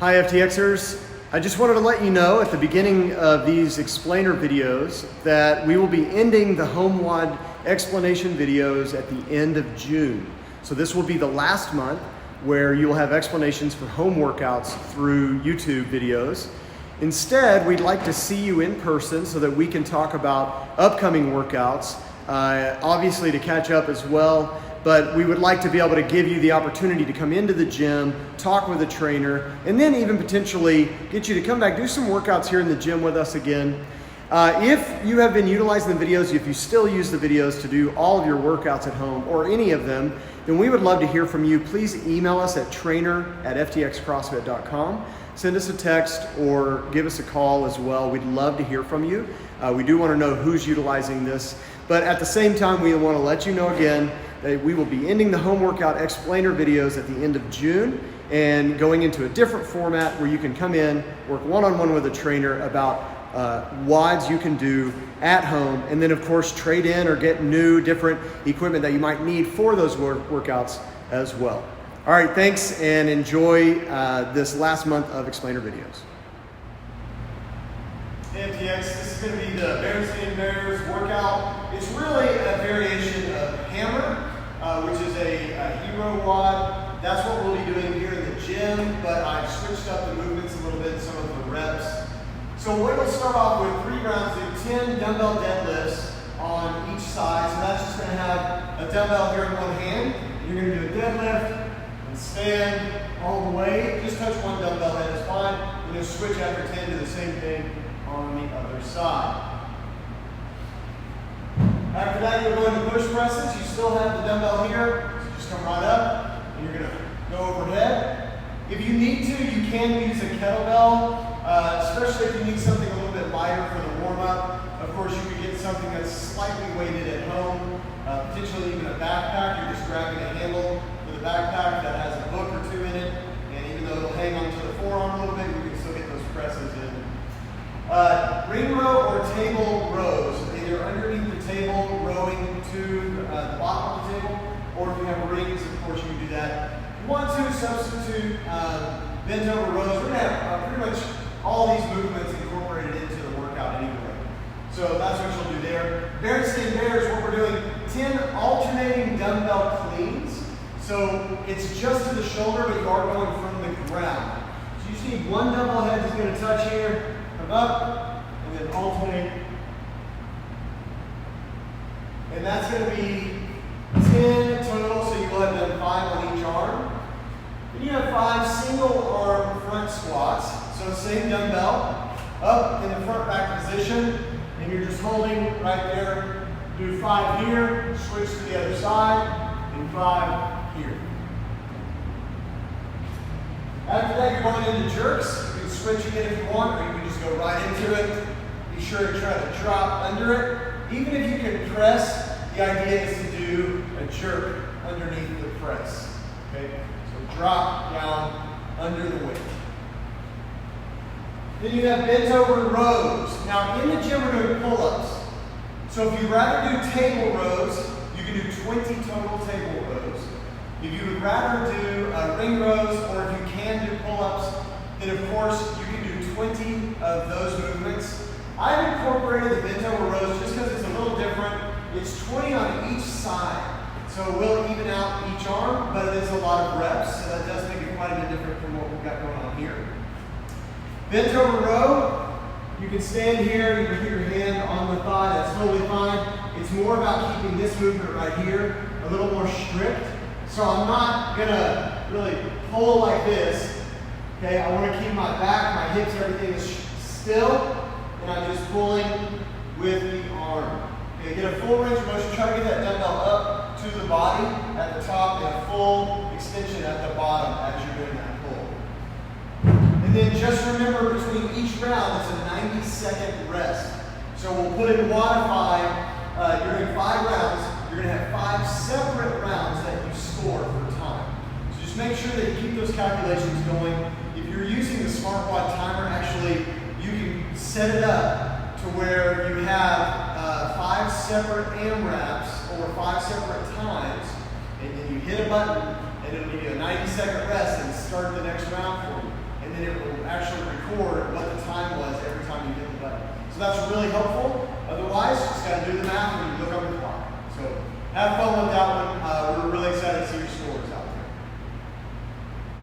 Hi FTXers, I just wanted to let you know at the beginning of these explainer videos that we will be ending the HomeWOD explanation videos at the end of June. So this will be the last month where you'll have explanations for home workouts through YouTube videos. Instead, we'd like to see you in person so that we can talk about upcoming workouts, obviously to catch up as well. But we would like to be able to give you the opportunity to come into the gym, talk with a trainer, and then even potentially get you to come back, do some workouts here in the gym with us again. If you have been utilizing the videos, if you still use the videos to do all of your workouts at home or any of them, then we would love to hear from you. Please email us at trainer@ftxcrossfit.com. Send us a text or give us a call as well. We'd love to hear from you. We do want to know who's utilizing this, but at the same time, we want to let you know again that we will be ending the home workout explainer videos at the end of June and going into a different format where you can come in, work one-on-one with a trainer about WODs you can do at home, and then of course trade in or get new different equipment that you might need for those workouts as well. All right, thanks and enjoy this last month of explainer videos. FTX, this is going to be the Berenstain Bears workout. It's really a variation of hammer, which is a hero WOD. That's what we'll be doing here in the gym, but I've switched up the movements a little bit, some of the reps. So we're going to start off with 3 rounds of 10 dumbbell deadlifts on each side. So that's just going to have a dumbbell here in one hand. You're going to do a deadlift and stand all the way. Just touch one dumbbell head is fine. And then switch after 10 to the same thing on the other side. After that, you're going to push presses. You still have the dumbbell here. So just come right up and you're going to go overhead. If you need to, you can use a kettlebell. Especially if you need something a little bit lighter for the warm-up. Of course, you could get something that's slightly weighted at home, potentially even a backpack. You're just grabbing a handle for the backpack that has a hook or 2 in it, and even though it'll hang onto the forearm a little bit, you can still get those presses in. Ring row or table rows, either underneath the table, rowing to the bottom of the table, or if you have rings, of course, you can do that. If you want to substitute bent over rows, we're going to have pretty much all these movements incorporated into the workout anyway. So that's what you'll do there. Berenstain Bears, what we're doing, 10 alternating dumbbell cleans. So it's just to the shoulder, but you are going from the ground. So you just need one dumbbell head that's going to touch here, come up, and then alternate. And that's going to be 10 total, so you will have done 5 on each arm. Then you have 5 single arm front squats. So same dumbbell, up in the front back position, and you're just holding right there. Do 5 here, switch to the other side, and 5 here. After that, you're going into jerks. You can switch again if you want, or you can just go right into it. Be sure to try to drop under it. Even if you can press, the idea is to do a jerk underneath the press. Okay? So drop down under the weight. Then you have bent over rows. Now in the gym we're doing pull-ups. So if you'd rather do table rows, you can do 20 total table rows. If you would rather do ring rows, or if you can do pull-ups, then of course you can do 20 of those movements. I've incorporated the bent over rows just because it's a little different. It's 20 on each side. So we'll even out each arm, but it is a lot of reps, so that does make it quite a bit different from what we've got going on here. Bent over row, you can stand here, you can put your hand on the thigh, that's totally fine. It's more about keeping this movement right here a little more strict. So I'm not gonna really pull like this. Okay, I wanna keep my back, my hips, everything is still, and I'm just pulling with the arm. Okay, get a full range of motion, try to get that dumbbell up to the body at the top and a full extension at the bottom as you're doing that pull. And then just remember between each round, it's a 90-second rest. So we'll put in Wodify, you're doing 5 rounds, you're gonna have 5 separate rounds that you score for time. So just make sure that you keep those calculations going. If you're using the SmartWOD timer, actually, you can set it up to where you have 5 separate AMRAPs or 5 separate times, and then you hit a button, and it'll give you a 90-second rest and start the next round for you. and then it will actually record what the time was every time you hit the button. So that's really helpful. Otherwise, you just got to do the math when you look on the clock. So have fun.